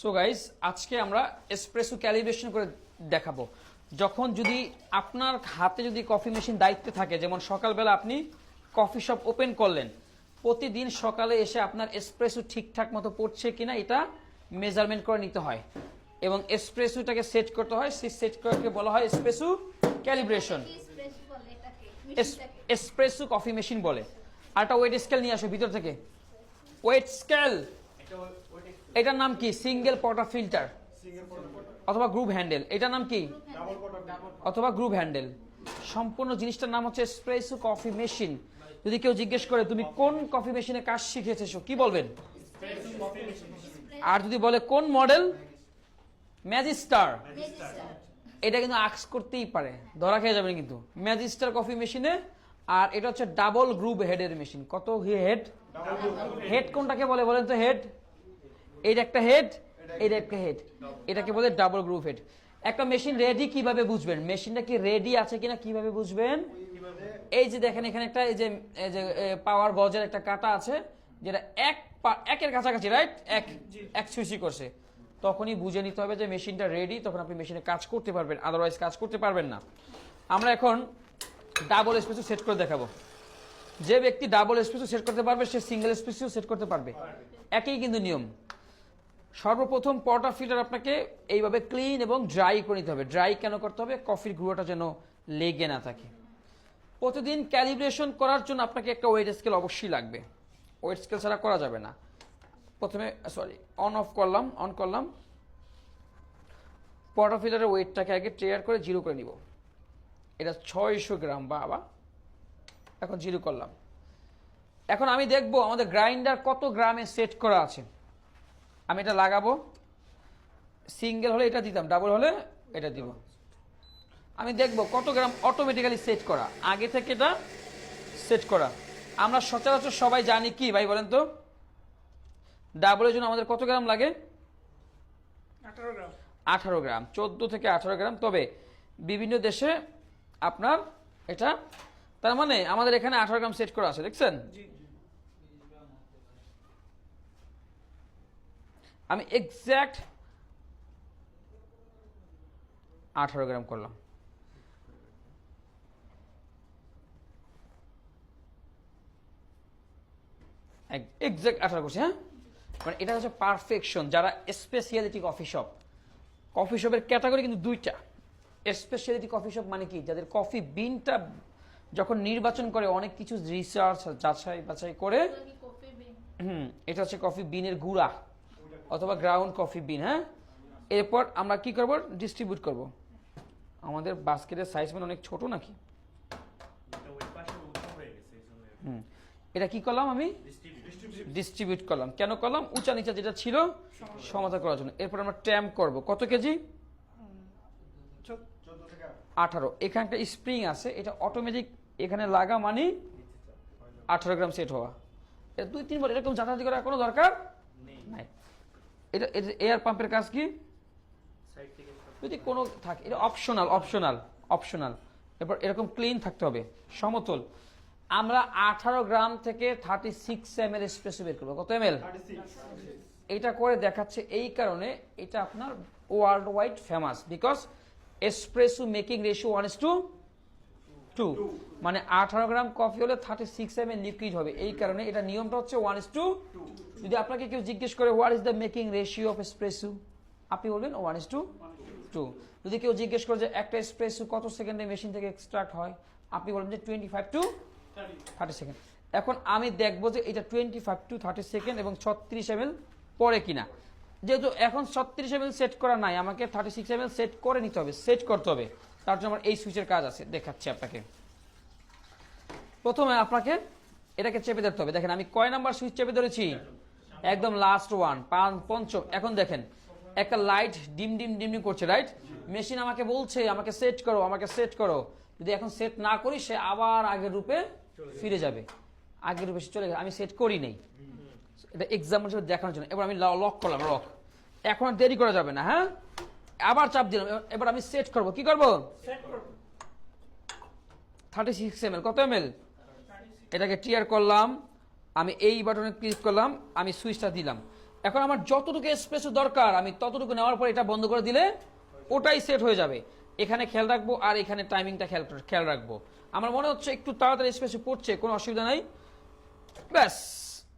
So guys আজকে আমরা espresso calibration করে দেখাবো। যখন যদি আপনার হাতে যদি কফি মেশিন দায়িত্বে থাকে, যেমন সকালবেলা আপনি কফি শপ ওপেন করলেন, প্রতিদিন সকালে এসে আপনার এসপ্রেসো ঠিকঠাক মতো পড়ছে কিনা এটা মেজারমেন্ট করে নিতে হয় এবং এসপ্রেসোটাকে সেট করতে হয়। সেই সেট করাকে বলা হয় espresso calibration. Espresso coffee machine বলে। আর একটা ওয়েট স্কেল নিয়ে আসো ভিতর থেকে। ওয়েট স্কেল, এটার নাম কি? সিঙ্গেল পটা ফিল্টার অথবা গ্রুপ হ্যান্ডেল। এটার নাম কি? অথবা গ্রুপ হ্যান্ডেল। সম্পূর্ণ জিনিসটার নাম হচ্ছে এসপ্রেসো কফি মেশিন। যদি কেউ জিজ্ঞেস করে তুমি কোন কফি মেশিনে কাজ শিখেছো, কি বলবেন? আর যদি বলে কোন মডেল, ম্যাজিস্টার। এটা কিন্তু আক্স করতেই পারে, ধরা খেয়ে যাবেন কিন্তু। ম্যাজিস্টার কফি মেশিনে। আর এটা হচ্ছে ডাবল গ্রুপ হেডের মেশিন। কত হেড? হেড কোনটাকে বলে বলেন তো? হেড, এইটা একটা হেড, এইটা একটা হেড, এটাকে বলে ডাবল গ্রুপ হেড। একটা মেশিন রেডি কিভাবে বুঝবেন? মেশিনটা কি রেডি আছে কিনা কিভাবে বুঝবেন? এই যে দেখেন এখানে একটা এই যে পাওয়ার গজের একটা কাটা আছে, যেটা একের কাছাকাছি, রাইট? এক সুইচি করছে, তখনই বুঝে নিতে হবে যে মেশিনটা রেডি। তখন আপনি মেশিনে কাজ করতে পারবেন, আদারওয়াইজ কাজ করতে পারবেন না। আমরা এখন ডাবল এসপ্রেসো সেট করে দেখাবো। যে ব্যক্তি ডাবল এসপ্রেসো সেট করতে পারবে সে সিঙ্গেল এসপ্রেসো সেট করতে পারবে। একই কিন্তু নিয়ম। সর্বপ্রথম পটা ফিল্টার আপনাকে এইভাবে ক্লিন এবং ড্রাই করে নিতে হবে। ড্রাই কেন করতে হবে? কফির গুঁড়োটা যেন লেগে না থাকে। প্রতিদিন ক্যালিব্রেশন করার জন্য আপনাকে একটা ওয়েট স্কেল অবশ্যই লাগবে। ওয়েট স্কেল ছাড়া করা যাবে না। প্রথমে অন করলাম। পটা ফিল্টারের ওয়েটটাকে আগে ট্রেয়ার করে জিরো করে নিব। এটা 600 গ্রাম। বাবা, এখন জিরো করলাম। এখন আমি দেখবো আমাদের গ্রাইন্ডার কত গ্রামে সেট করা আছে। আমি এটা লাগাবো। সিঙ্গেল হলে এটা দিতাম, ডাবল হলে এটা দিব। আমি দেখবো কত গ্রাম অটোমেটিক্যালি সেট করা, আগে থেকে এটা সেট করা। আমরা সচরাচর সবাই জানি কি ভাই বলেন তো, ডাবলের জন্য আমাদের কত গ্রাম লাগে? 18 গ্রাম, 14 থেকে 18 গ্রাম। তবে বিভিন্ন দেশে আপনার এটা, তার মানে আমাদের এখানে 18 গ্রাম সেট করা আছে, দেখছেন? আমি এক্সাক্ট 18 গ্রাম করলাম। এক্সাক্ট 18 করছি। হ্যাঁ, মানে এটা হচ্ছে পারফেকশন। যারা স্পেশালিটি কফি শপের ক্যাটাগরি কিন্তু দুইটা। স্পেশালিটি কফি শপ মানে কি? যাদের কফি বিনটা যখন নির্বাচন করে অনেক কিছু রিসার্চ যাচাই বাছাই করে। এটা হচ্ছে কফি বিনের গুঁড়া অথবা গ্রাউন্ড কফি বিন। হ্যাঁ, এরপর আমরা কি করব? ডিস্ট্রিবিউট করব। আমাদের বাস্কেটের সাইজ মানে অনেক ছোট নাকি? এটা কি করলাম? আমি ডিস্ট্রিবিউট করলাম। কেন করলাম? উঁচা নিচা যেটা ছিল সমতা করার জন্য। এরপর আমরা ট্যাম্প করব। কত কেজি? 18। এখানে একটা স্প্রিং আছে, এটা অটোমেটিক এখানে লাগা মানে 18 গ্রাম সেট হওয়া। এটা 2-3 বার এরকম যাতায়াত করার কোনো দরকার নাই। এটা এয়ার পাম্পের কাজ কি? যদি কোনো থাকে, এটা অপশনাল। এরপর এরকম ক্লিন থাকতে হবে, সমতল। আমরা 18 গ্রাম থেকে 36 ml এসপ্রেসো বের করবো। কত ml? এটা করে দেখাচ্ছে এই কারণে, এটা আপনার world wide famous. Because espresso making ratio 1:2, মানে 18 গ্রাম কফি হলে 36 ml লিকুইড হবে। এই কারণে এটা নিয়মটা হচ্ছে 1:2। যদি আপনাকে কেউ জিজ্ঞেস করে what is the making ratio of espresso, আপনি বলবেন 1:2। যদি কেউ জিজ্ঞেস করে যে একটা এসপ্রেসো কত সেকেন্ডে মেশিন থেকে এক্সট্রাক্ট হয়, আপনি বলবেন যে 25 to 30 সেকেন্ড। এখন আমি দেখবো যে এটা 25 to 30 সেকেন্ড এবং 36 ml পরে কিনা। যেহেতু এখন 36 ml সেট করা নাই, আমাকে 36 ml সেট করে নিতে হবে, সেট করতে হবে। তার জন্য আমার এই সুইচের কাজ আছে, দেখাচ্ছি আপনাকে। প্রথমে আপনাকে এটাকে চেপে ধরতে হবে। দেখেন আমি কয় নাম্বার সুইচ চেপে ধরেছি? একদম লাস্ট ওয়ান, পঞ্চম। এখন দেখেন একটা লাইট ডিম করছে, রাইট? মেশিন আমাকে বলছে আমাকে সেট করো। যদি এখন সেট না করি সে আবার আগের রূপে ফিরে যাবে, আগের রূপে চলে গেছে। আমি সেট করি নাই, এটা এক্সাম্পল হিসেবে দেখানোর জন্য। এবার আমি লক করলাম, এখন আর দেরি করা যাবে না। হ্যাঁ, আবার চাপ দিলাম। এবার আমি সেট করব। কি করব? 36 ml। কত ml? এটাকে টিয়ার করলাম, আমি এই বাটনে ক্লিক করলাম, আমি সুইচটা দিলাম। এখন আমার যতটুকু এসপ্রেসো দরকার আমি ততটুকু নেওয়ার পর এটা বন্ধ করে দিলে ওটাই সেট হয়ে যাবে। এখানে খেয়াল রাখবো আর এখানে টাইমিংটা খেয়াল রাখবো। আমার মনে হচ্ছে একটু তাড়াতাড়ি এসপ্রেসো পড়ছে, কোনো অসুবিধা নাই। ব্যাস,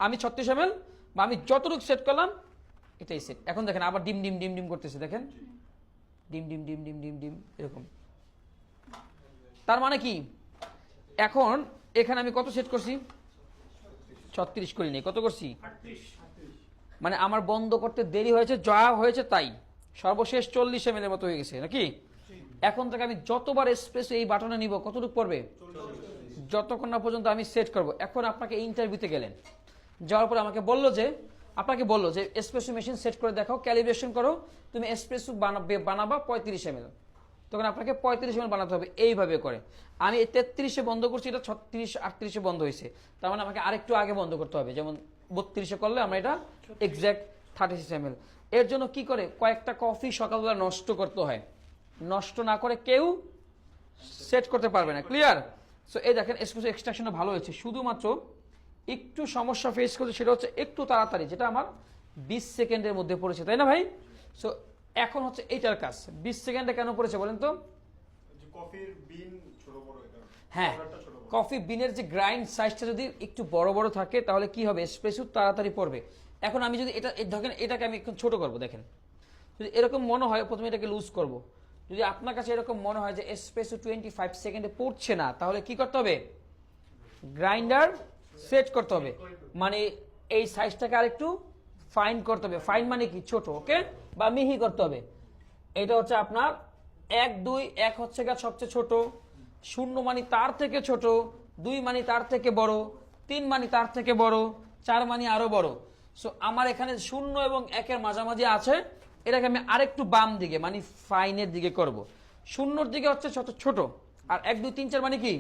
আমি 36 ml বা আমি যতটুকু সেট করলাম এটাই সেট। এখন দেখেন আবার ডিম ডিম ডিম ডিম করতেছে, দেখেন ডিম ডিম ডিম ডিম ডিম ডিম এরকম। তার মানে কি, এখন এখানে আমি কত সেট করছি? 36 করি নি, কত করছি? মানে আমার বন্ধ করতে দেরি হয়েছে, যা হয়েছে তাই, সর্বশেষ 40 ml এর মতো হয়ে গেছে নাকি। এখন থেকে আমি যতবার এসপ্রেসো এই বাটনে নিব কতটুকু পড়বে? যতক্ষণ না পর্যন্ত আমি সেট করব। এখন আপনাকে ইন্টারভিউতে গেলেন, যাওয়ার পরে আপনাকে বললো যে এসপ্রেসো মেশিন সেট করে দেখাও, ক্যালিব্রেশন করো, তুমি এসপ্রেসো বানাবা 35 ml। তখন আপনাকে 35 ml বানাতে হবে এইভাবে করে। আমি 33-এ বন্ধ করছি, এটা 36-38-এ বন্ধ হয়েছে, তার মানে আমাকে আরেকটু আগে বন্ধ করতে হবে, যেমন 32-এ করলে আমরা এটা এক্সাক্ট 36 ml। এর জন্য কি করে, কয়েকটা কফি সকালবেলা নষ্ট করতে হয়, নষ্ট না করে কেউ সেট করতে পারবে না। ক্লিয়ার? সো এই দেখেন এসপ্রেসো এক্সট্রাকশনটা ভালো হয়েছে, শুধুমাত্র একটু সমস্যা ফেস করছে, সেটা হচ্ছে একটু তাড়াতাড়ি, যেটা আমার 20 সেকেন্ডের মধ্যে পড়েছে, তাই না ভাই? সো এখন হচ্ছে এইটার কাজ 20 সেকেন্ডে কেন পড়েছে বলেন তো? কফির বিন ছোট বড়, হ্যাঁ, কফি বিনের যে গ্রাইন্ড সাইজটা যদি একটু বড় বড় থাকে তাহলে কি হবে, এসপ্রেসো তাড়াতাড়ি পড়বে। এখন আমি যদি এটা দেখেন, এটাকে আমি একটু ছোট করব, দেখেন যদি এরকম মনে হয় প্রথমে এটাকে লুজ করব। যদি আপনার কাছে এরকম মনে হয় যে এসপ্রেসো 25 সেকেন্ডে পড়ছে না, তাহলে কি করতে হবে, গ্রাইন্ডার সেট করতে হবে, মানে এই সাইজটাকে আরেকটু ফাইন করতে হবে। ফাইন মানে কি, ছোট, ওকে, বা মিহি করতে হবে। এটা হচ্ছে আপনার 1 2, 1 হচ্ছে গা সবচেয়ে ছোট, 0 মানে তার থেকে ছোট, 2 মানে তার থেকে বড়, 3 মানে তার থেকে বড়, 4 মানে আরো বড়। সো আমার এখানে 0 এবং 1-এর মাঝামাঝি আছে, এটাকে আমি আরেকটু বাম দিকে মানে ফাইনের দিকে করব। 0-র দিকে হচ্ছে ছোট, আর 1 2 3 4 মানে কি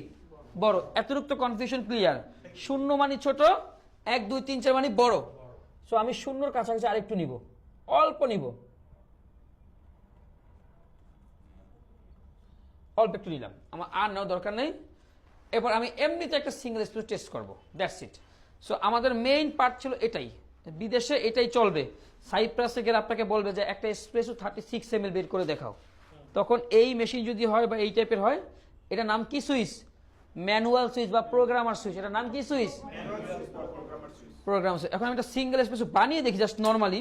বড়। এতটুকু কনফিউশন ক্লিয়ার? 0 মানে ছোট, 1 2 3 4 মানে বড়। সো আমি 0-র কাছাকাছি আরেকটু নিব, অল্প নিব, অল্প একটু নিলাম, আমার আর নেওয়ার দরকার নেই। এরপর আমি এমনিতে একটা সিঙ্গেল এসপ্রেসো টেস্ট করবো, দ্যাটস ইট। সো আমাদের মেইন পার্ট ছিল এটাই, বিদেশে এটাই চলবে। সাইপ্রাসে গেলে আপনাকে বলবে যে একটা এসপ্রেসো 36 ml বের করে দেখাও, তখন এই মেশিন যদি হয় বা এই টাইপের হয়, এটা নাম কি সুইচ, ম্যানুয়াল সুইচ বা প্রোগ্রামার সুইচ, এটা নাম কি সুইচ, প্রোগ্রাম সুইচ। এখন আমি একটা সিঙ্গেল এসপ্রেসো বানিয়ে দেখি জাস্ট নর্মালি।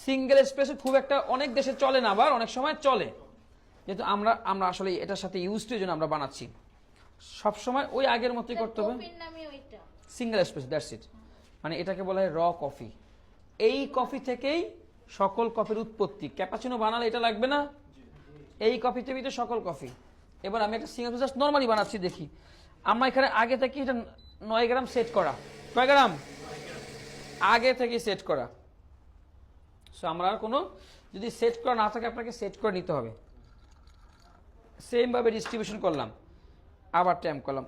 সিঙ্গেল এসপ্রেসো খুব একটা অনেক দেশে চলে না, আবার অনেক সময় চলে, যেহেতু আমরা আসলে এটার সাথে ইউজ টু, জন্য আমরা বানাচ্ছি। সবসময় ওই আগের মতোই করতে হবে, সিঙ্গেল এসপ্রেসো, দ্যাটস ইট। মানে এটাকে বলা হয় র কফি। এই কফি থেকেই সকল কফির উৎপত্তি। ক্যাপাচিনো বানালে এটা লাগবে না, এই কফি থেকেই তো সকল কফি। এবার আমি একটা সিঙ্গেল জাস্ট নর্মালি বানাচ্ছি, দেখি। আমরা এখানে আগে থেকে এটা 9 গ্রাম সেট করা, কয় গ্রাম আগে থেকে সেট করা। সো আমরা আর কোনো, যদি সেট করা না থাকে আপনাকে সেট করে নিতে হবে। সেম ভাবে ডিস্ট্রিবিউশন করলাম, আবার ট্যাম্প করলাম,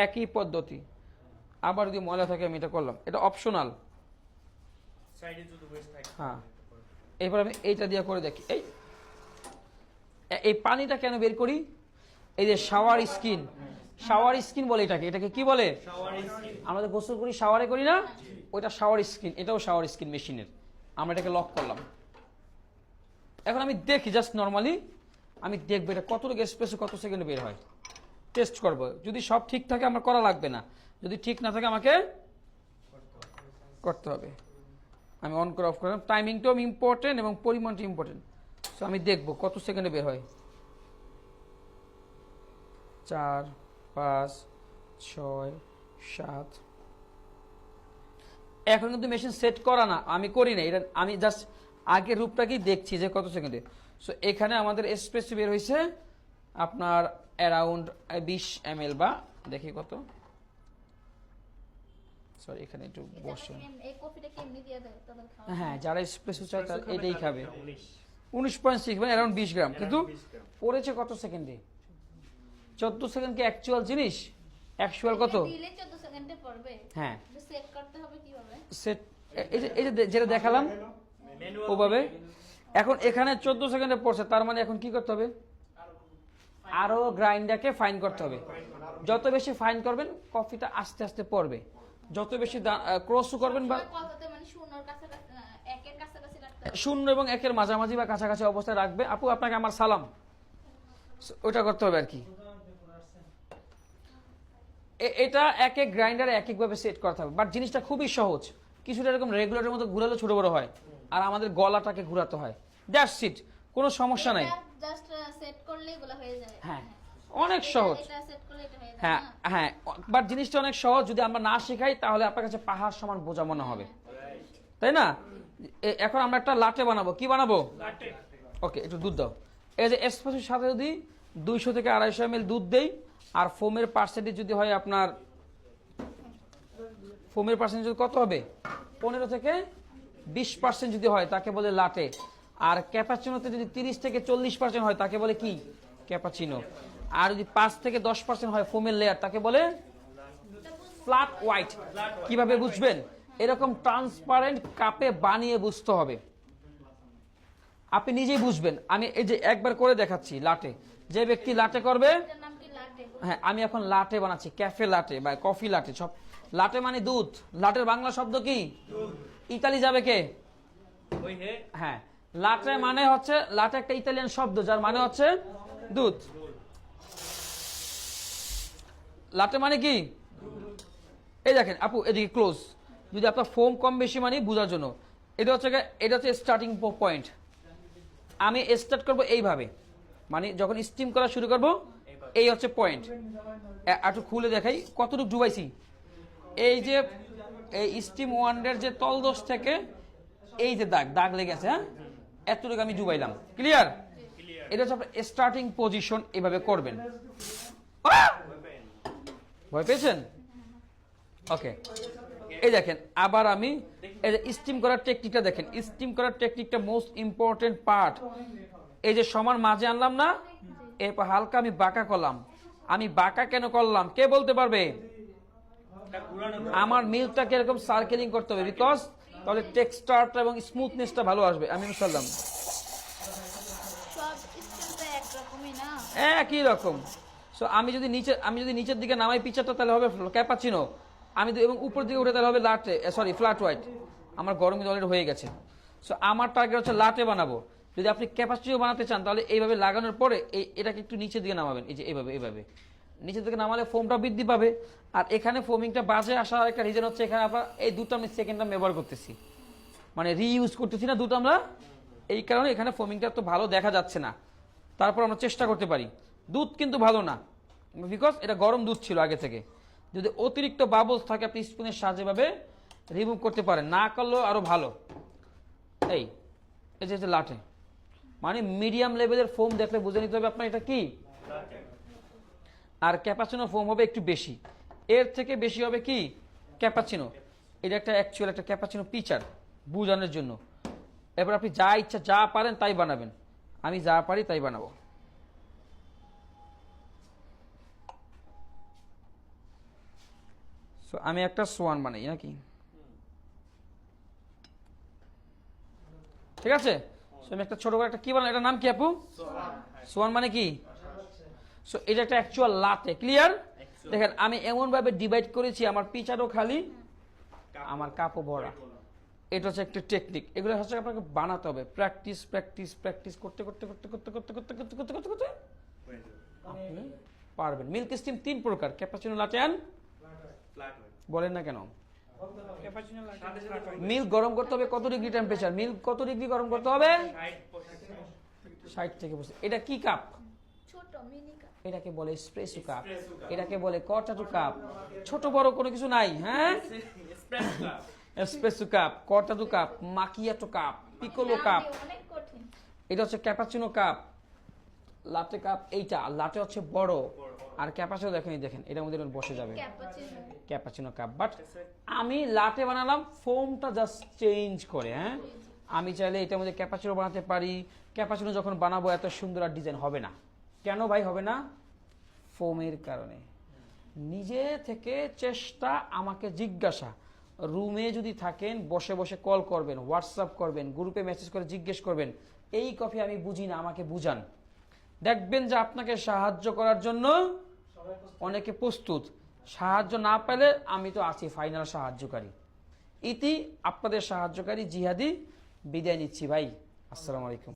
একই পদ্ধতি। আবার যদি ময়লা থাকে আমি এটা করলাম, এটা অপশনাল। হ্যাঁ, এবার আমি এইটা দিয়ে করে দেখি। এই পানিটা কেন বের করি, এই যে শাওয়ার স্কিন, শাওয়ার স্কিন বলে এটাকে কি বলে, আমরা তো গোসল করি শাওয়ারে করি না, ওইটা শাওয়ার স্কিন, এটাও শাওয়ার স্কিন মেশিনের। আমরা এটাকে লক করলাম। এখন আমি দেখি জাস্ট নর্মালি, আমি দেখবো এটা কতটুকু এসপ্রেসো কত সেকেন্ডে বের হয়, টেস্ট করব। যদি সব ঠিক থাকে আমার করা লাগবে না, যদি ঠিক না থাকে আমাকে করতে হবে। আমি অন করে অফ করলাম, টাইমিংটাও ইম্পর্টেন্ট এবং পরিমাণটা ইম্পর্টেন্ট। সো আমি দেখবো কত সেকেন্ডে বের হয়। 4 5 6 7। এখন কিন্তু মেশিন সেট করা না, আমি করি না এটা, আমি জাস্ট আগের রূপটাকেই দেখছি যে কত সেকেন্ডে। সো এখানে আমাদের এসপ্রেসো বের হয়েছে আপনার অ্যারাউন্ড 20 ml, বা দেখি কত, সরি এখানে একটু বসে। হ্যাঁ, যারা এসপ্রেসো চায় তারা এটাই খাবে। 19.6 মানে অ্যারাউন্ড 20 গ্রাম, কিন্তু পড়েছে কত সেকেন্ডে, 14 সেকেন্ড কি অ্যাকচুয়াল জিনিস, অ্যাকচুয়াল কত, হ্যাঁ সেট, এই যে যেটা দেখালাম ওভাবে। এখন এখানে 14 সেকেন্ডে পড়ছে, তার মানে এখন কি করতে হবে, আরো গ্রাইন্ডারকে ফাইন করতে হবে। যত বেশি ফাইন করবেন কফিটা আস্তে আস্তে পড়বে। যত বেশি ক্রস করবেন বা কততে মানে শূন্যর কাছাকাছি একের কাছাকাছি রাখতে হবে। শূন্য এবং একের মাঝামাঝি বা কাছাকাছি অবস্থায় রাখবে। আপু আপনাকে আমার সালাম, ওইটা করতে হবে আর কি। এটা এক এক গ্রাইন্ডারে এক একভাবে সেট করতে হবে, বাট জিনিসটা খুবই সহজ। কিছুটা এরকম রেগুলেটরের মতো ঘুরালে ছোট বড় হয়, আর আমাদের গলাটাকে ঘুরাতে হয়। দ্যাটস ইট, কোনো সমস্যা নাই। জাস্ট সেট করলে এগুলো হয়ে যায়। হ্যাঁ, অনেক সহজ। এটা সেট করলে এটা হয়ে যায়। হ্যাঁ হ্যাঁ, বাট জিনিসটা অনেক সহজ। যদি আমরা না শেখাই তাহলে আপনার কাছে পাহাড় সমান বোঝা মনে হবে, তাই না? এখন আমরা একটা লাটে বানাবো। কি বানাবো? ওকে, একটু দুধ দাও। এই যে এসপ্রেসোর সাথে যদি 200 থেকে 250 ml দুধ দেই, আর ফোমের পার্সেন্টেজ যদি হয় আপনার, ফোমের পার্সেন্টেজ কত হবে? 15 থেকে 20% যদি হয় তাকে বলে লাটে। আর ক্যাপাচিনোতে যদি 30 থেকে 40% হয় তাকে বলে কি? ক্যাপাচিনো। আর যদি 5 থেকে 10% হয় ফোমের লেয়ার তাকে বলে ফ্ল্যাট হোয়াইট। কিভাবে বুঝবেন? এরকম ট্রান্সপারেন্ট কাপে বানিয়ে বুঝতে হবে, আপনি নিজেই বুঝবেন। আমি এই যে একবার করে দেখাচ্ছি লাটে। যে ব্যক্তি লাটে করবে, এটার নাম কি লাটে? হ্যাঁ আমি এখন লাটে বানাচ্ছি, ক্যাফে লাটে বা কফি লাটে। সব লাটে মানে দুধ। লাটের বাংলা শব্দ কি? ইতালি যাবে কে? হ্যাঁ, লাটে মানে হচ্ছে, লাটে একটা ইতালিয়ান শব্দ যার মানে হচ্ছে দুধ। লাটে মানে কি? এই দেখেন আপু, এদিকে ক্লোজ। যদি আপনার ফোম কম বেশি মানে বোঝার জন্য, এটা হচ্ছে স্টার্টিং পয়েন্ট। আমি স্টার্ট করব এইভাবে, মানে যখন স্টিম করা শুরু করব, এই হচ্ছে পয়েন্ট। একটু খুলে দেখাই কতটুকু ডুবাইছি। এই যে এই স্টিম ওয়ান্ডের যে তলদোষ থেকে এই যে দাগ লেগে আছে, হ্যাঁ, এতটুকু আমি ডুবাইলাম। ক্লিয়ার? এটা হচ্ছে আপনার স্টার্টিং পজিশন। এভাবে করবেন। ভয় পেয়েছেন? ওকে, এই দেখেন আবার আমি এই যে স্টিম করার টেকনিকটা দেখেন। স্টিম করার টেকনিকটা মোস্ট ইম্পর্টেন্ট পার্ট। এই যে সমান মাঝে আনলাম না, এরপর হালকা আমি বাঁকা করলাম। আমি বাঁকা কেন করলাম কে বলতে পারবে? আমার মিল্কটা কিরকম সার্কেলিং করতে হবে, বিকজ তাহলে টেক্সচারটা এবং স্মুথনেসটা ভালো আসবে। আমি বললাম সব স্টিলটা একরকমই না। একই রকম। সো আমি যদি নিচের দিকে নামাই পিচারটা তাহলে হবে ক্যাপাচিনো। আমি এবং উপর দিকে উঠে তাহলে হবে লাটে, সরি ফ্ল্যাট হোয়াইট। আমার গরম অলরেডি হয়ে গেছে। সো আমার টার্গেট হচ্ছে লাটে বানাবো। যদি আপনি ক্যাপাচিনো বানাতে চান তাহলে এইভাবে লাগানোর পরে এটাকে একটু নিচের দিকে নামাবেন। এই যে এইভাবে নিচের দিকে নামালে ফোমটা বৃদ্ধি পাবে। আর এখানে ফোমিংটা বাজে আসার একটা রিজন হচ্ছে, এখানে আপনার এই দুটো আমি সেকেন্ড টাইম ব্যবহার করতেছি, মানে রিইউজ করতেছি না দুটো আমরা, এই কারণে এখানে ফোমিংটা তো ভালো দেখা যাচ্ছে না। তারপর আমরা চেষ্টা করতে পারি। দুধ কিন্তু ভালো না, বিকজ এটা গরম দুধ ছিল আগে থেকে। যদি অতিরিক্ত বাবলস থাকে আপনি স্পুনের সাহায্যে ভাবে রিমুভ করতে পারেন, না করলেও আরো ভালো। এই যে লাটে মানে মিডিয়াম লেভেলের ফোম দেখলে বুঝে নিতে হবে আপনার এটা কি। আর ক্যাপাচিনো ফোম হবে একটু বেশি, এর থেকে বেশি হবে কি ক্যাপাচিনো। এটা একটা অ্যাকচুয়াল একটা ক্যাপাচিনো পিচার বোঝানোর জন্য। এবার আপনি যা ইচ্ছা যা পারেন তাই বানাবেন, আমি যা পারি তাই বানাবো। সো আমি একটা সোয়ান বানাই নাকি, ঠিক আছে? সো আমি একটা ছোট করে একটা কি বানাই, এটার নাম কি আপু? সোয়ান মানে কি? সো এটা একটা অ্যাকচুয়াল লাটে। ক্লিয়ার? দেখেন আমি এমন ভাবে ডিভাইড করেছি, আমার পিচারও খালি আমার কাপও ভরা। এটা হচ্ছে একটা টেকনিক। এগুলো হচ্ছে আপনাকে বানাতে হবে, প্র্যাকটিস প্র্যাকটিস প্র্যাকটিস করতে করতে করতে করতে করতে করতে করতে করতে করতে করতে আপনি পারবেন। মিল্ক স্টিম 3 প্রকার, ক্যাপাচিনো, লাটে এন্ড বলেন না কেন? মিল্ক গরম করতে হবে কত ডিগ্রি টেম্পারেচার? মিল্ক কত ডিগ্রি গরম করতে হবে? 60 থেকে 65। এটা কি কাপ? ছোট মিনি কাপ। এটাকে বলে এসপ্রেসো কাপ, এটাকে বলে কর্টাটো কাপ। ছোট বড় কোনো কিছু নাই, হ্যাঁ? Espresso cup, cortado cup, macchiato cup, piccolo cup. অনেক কঠিন। এটা হচ্ছে ক্যাপাচিনো কাপ, লাটে কাপ এইটা। লাটে হচ্ছে বড়, আর ক্যাপাচিনো দেখেন এটার মধ্যে বসে যাবে ক্যাপাচিনো। Cappuccino cup. বাট আমি লাটে বানালাম, ফোমটা জাস্ট চেঞ্জ করে। হ্যাঁ, আমি চাইলে এটার মধ্যে ক্যাপাচিনো বানাতে পারি। ক্যাপাচিনো যখন বানাবো এত সুন্দর আর ডিজাইন হবে না। কেন ভাই হবে না? ফোমের কারণে। নিজে থেকে চেষ্টা, আমাকে জিজ্ঞাসা। রুমে যদি থাকেন বসে বসে কল করবেন, হোয়াটসঅ্যাপ করবেন, গ্রুপে মেসেজ করে জিজ্ঞেস করবেন এই কফি আমি বুঝি না, আমাকে বুঝান। দেখবেন যে আপনাকে সাহায্য করার জন্য অনেকে প্রস্তুত। সাহায্য না পেলে আমি তো আছি ফাইনাল সাহায্যকারী। ইতি আপনাদের সাহায্যকারী জিহাদি, বিদায় নিচ্ছি ভাই। আসসালামু আলাইকুম।